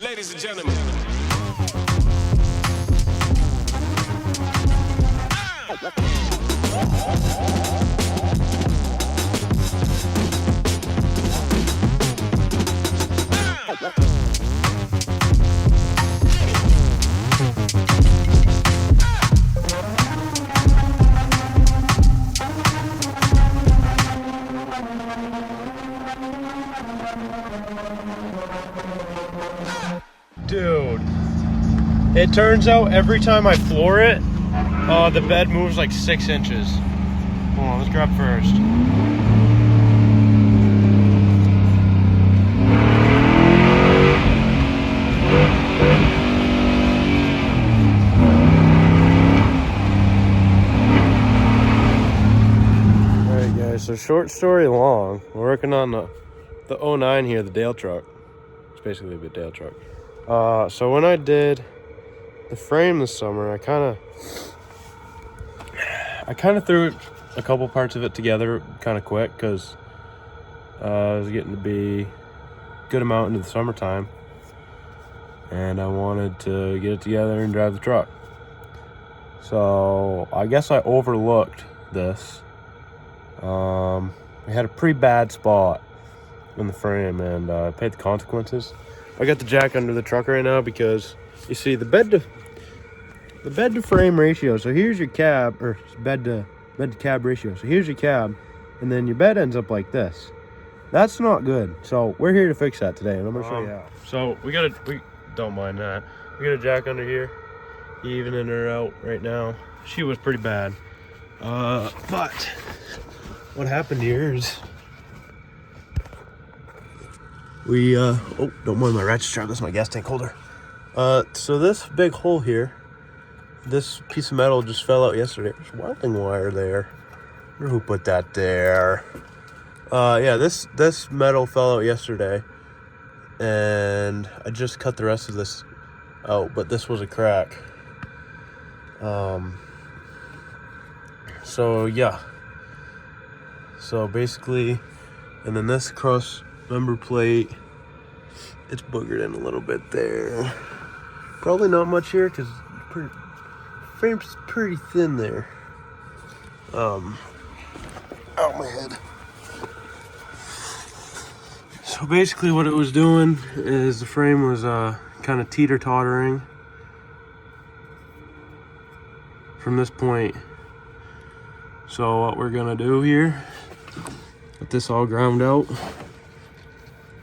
Ladies and gentlemen. Dude, it turns out every time I floor it, the bed moves like 6 inches. Hold on, let's grab first. Alright guys, so short story long, we're working on the 09 here, the Dale truck. It's basically a Dale truck. So when I did the frame this summer, I kind of threw a couple parts of it together kind of quick because it was getting to be a good amount into the summertime, and I wanted to get it together and drive the truck. So I guess I overlooked this. I had a pretty bad spot in the frame, and I paid the consequences. I got the jack under the truck right now because you see the bed to frame ratio. So here's your cab, or bed to cab ratio. So here's your cab, and then your bed ends up like this. That's not good. So we're here to fix that today, and I'm gonna show you how. So we don't mind that. We got a jack under here, evening her out right now. She was pretty bad. But what happened here is don't mind my ratchet strap, that's my gas tank holder. So this big hole here, this piece of metal just fell out yesterday. There's welding wire there. I wonder who put that there. Yeah, this metal fell out yesterday, and I just cut the rest of this out, but this was a crack. So yeah. So basically, and then this cross member plate, it's boogered in a little bit there. Probably not much here because frame's pretty thin there. Out my head. So basically what it was doing is the frame was kind of teeter-tottering from this point. So what we're gonna do here, get this all ground out.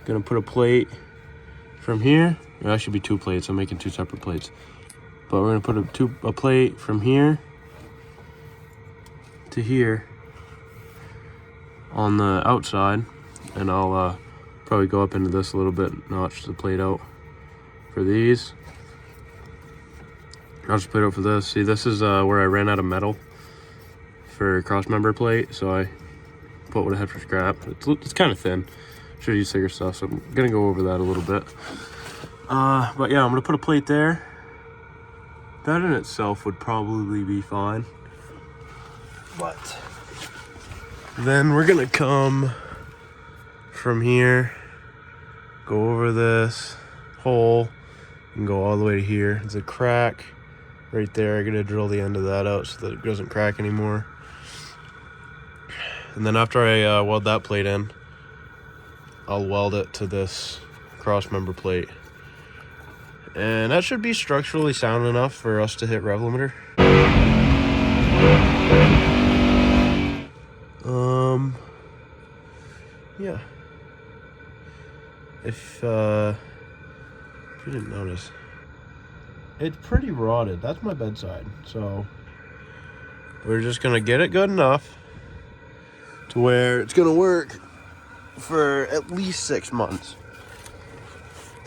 Gonna put a plate from here. There actually be 2 plates. I'm making 2 separate plates. But we're gonna put a plate from here to here on the outside, and I'll probably go up into this a little bit, notch the plate out for these. Notch the plate out for this. See, this is where I ran out of metal for cross member plate, so I put what I had for scrap. It's kind of thin. Should use thicker stuff, so I'm gonna go over that a little bit. But yeah, I'm gonna put a plate there. That in itself would probably be fine. But then we're gonna come from here, go over this hole, and go all the way to here. There's a crack right there. I'm gonna drill the end of that out so that it doesn't crack anymore. And then after I weld that plate in, I'll weld it to this cross member plate. And that should be structurally sound enough for us to hit rev limiter. Yeah. If you didn't notice, it's pretty rotted. That's my bedside. So we're just gonna get it good enough to where it's gonna work for at least 6 months.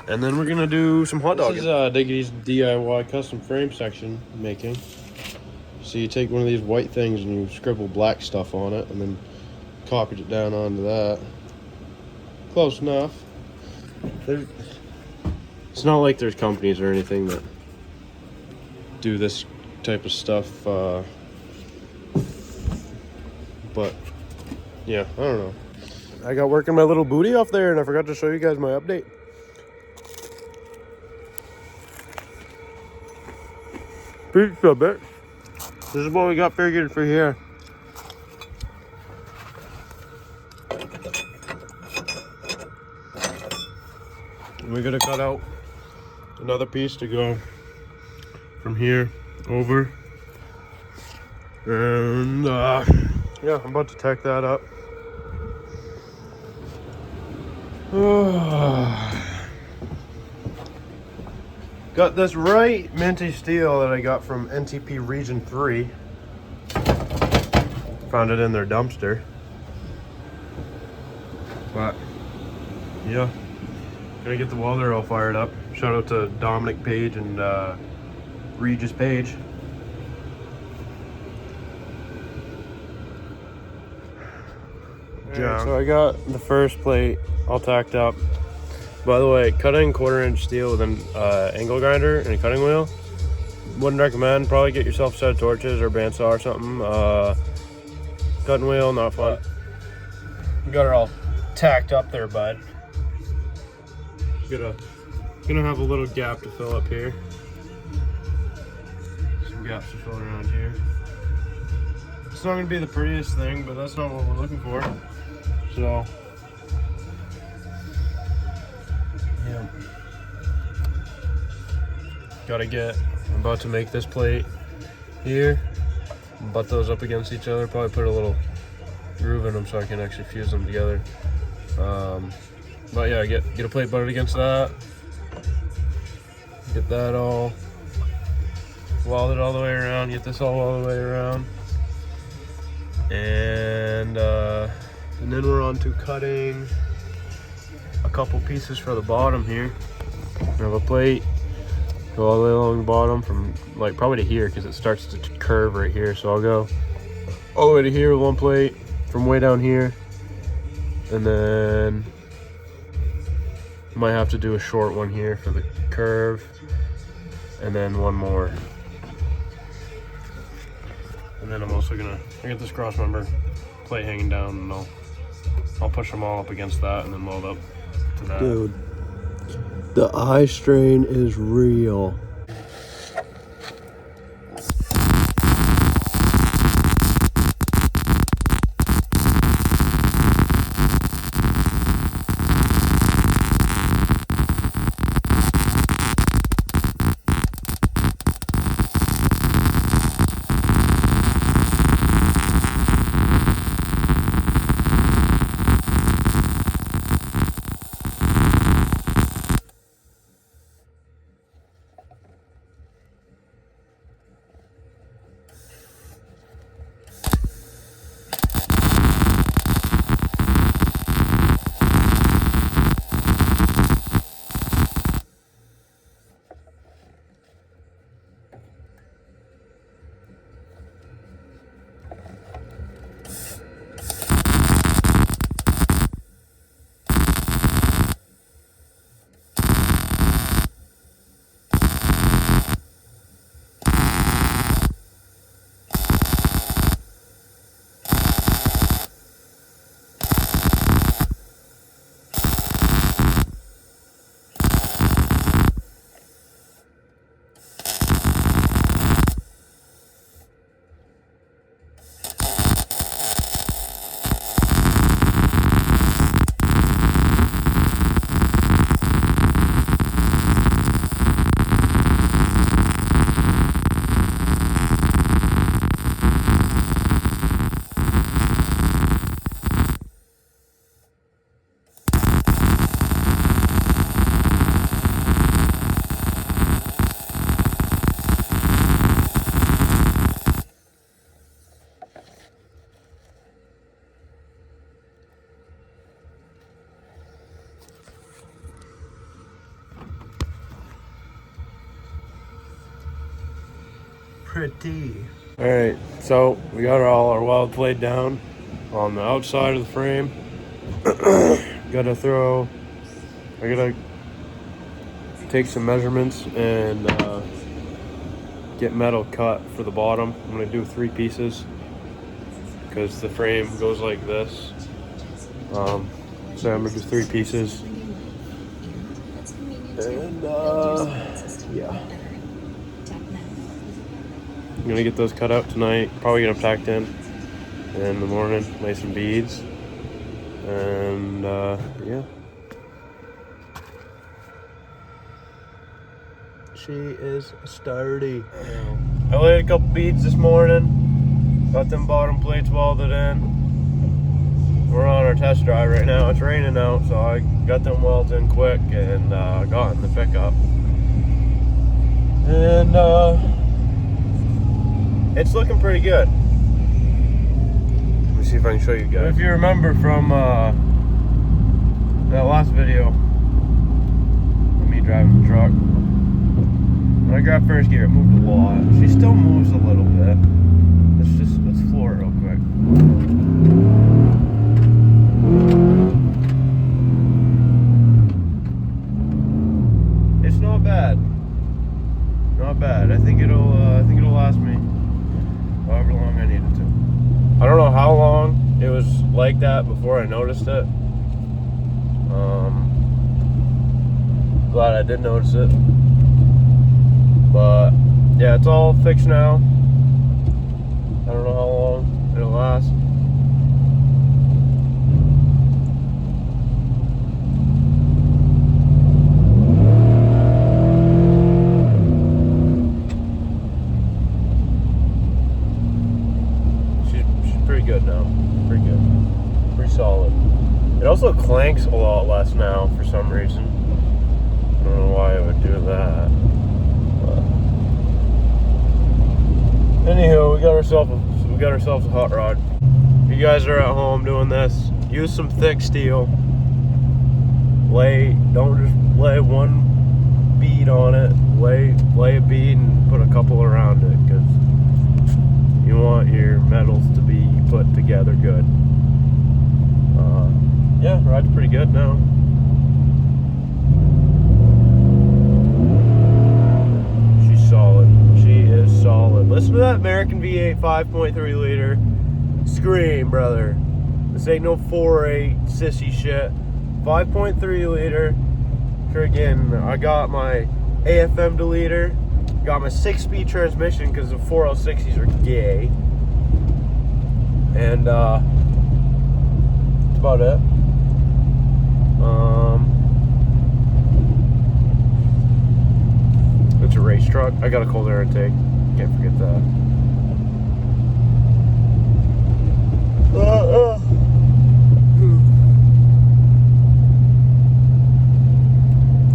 And then we're gonna do some hot dogging. This is Diggity's DIY custom frame section making. So you take one of these white things and you scribble black stuff on it, and then copied it down onto that. Close enough. It's not like there's companies or anything that do this type of stuff, but yeah, I don't know. I got working my little booty off there, and I forgot to show you guys my update. Pizza, bitch. This is what we got figured for here. We're gonna cut out another piece to go from here over. And yeah, I'm about to tack that up. Got this right minty steel that I got from NTP Region 3. Found it in their dumpster. But yeah, gonna get the welder all fired up. Shout out to Dominic Page and Regis Page. Right, so I got the first plate all tacked up. By the way, cutting 1/4-inch steel with an angle grinder and a cutting wheel, wouldn't recommend. Probably get yourself a set of torches or bandsaw or something. Cutting wheel, not fun. We got it all tacked up there, bud. Gonna have a little gap to fill up here. Some gaps to fill around here. It's not gonna be the prettiest thing, but that's not what we're looking for. So yeah, I'm about to make this plate here, butt those up against each other, probably put a little groove in them so I can actually fuse them together. But yeah, get a plate butted against that, get that all welded all the way around, get this all the way around, and then we're on to cutting a couple pieces for the bottom here. I have a plate, go all the way along the bottom from like probably to here because it starts to curve right here. So I'll go all the way to here with one plate from way down here, and then might have to do a short one here for the curve, and then one more. And then I'm also gonna get this cross member plate hanging down, and I'll push them all up against that and then weld up to that. Dude, the eye strain is real. Pretty. All right, so we got all our weld plate down on the outside of the frame. I gotta take some measurements and get metal cut for the bottom. I'm gonna do 3 pieces because the frame goes like this. So I'm gonna do 3 pieces. And yeah. I'm gonna get those cut out tonight. Probably get them tacked in the morning. Lay some beads. And yeah. She is sturdy. I laid a couple beads this morning. Got them bottom plates welded in. We're on our test drive right now. It's raining out, so I got them welded in quick and got in the pickup. And it's looking pretty good. Let me see if I can show you guys. If you remember from that last video of me driving the truck, when I grabbed first gear, it moved a lot. She still moves a little bit. Let's floor it real quick. It's not bad. Not bad. I think it'll last me however long I need it to. I don't know how long it was like that before I noticed it. Glad I did notice it. But yeah, it's all fixed now. I don't know how long it'll last. She's pretty good now. Pretty good. Pretty solid. It also clanks a lot less now for some reason. I don't know why it would do that. Anywho, we got ourselves a hot rod. If you guys are at home doing this, use some thick steel. Don't just lay one bead on it. Lay a bead and put a couple around it, because you want your metals to be put together good. Yeah, rod's pretty good now. Solid. She is solid. Listen to that American V8 5.3 liter scream, brother. This ain't no 4.8 sissy shit. 5.3 liter. Friggin', I got my AFM deleter. Got my 6-speed transmission because the 4L60s are gay. And that's about it. It's a race truck. I got a cold air intake. Can't forget that.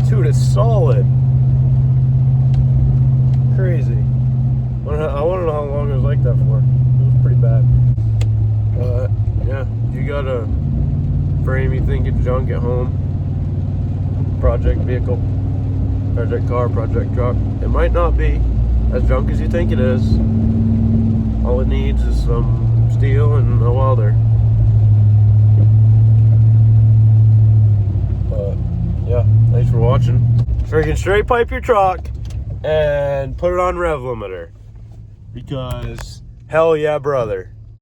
Dude, it's solid. Crazy. I want to know how long it was like that for. It was pretty bad. Yeah, you got a frame you think it's junk at home. Project vehicle. Project car, project truck. It might not be as junk as you think it is. All it needs is some steel and a welder. But yeah, thanks for watching. Freaking straight pipe your truck and put it on rev limiter, because hell yeah, brother.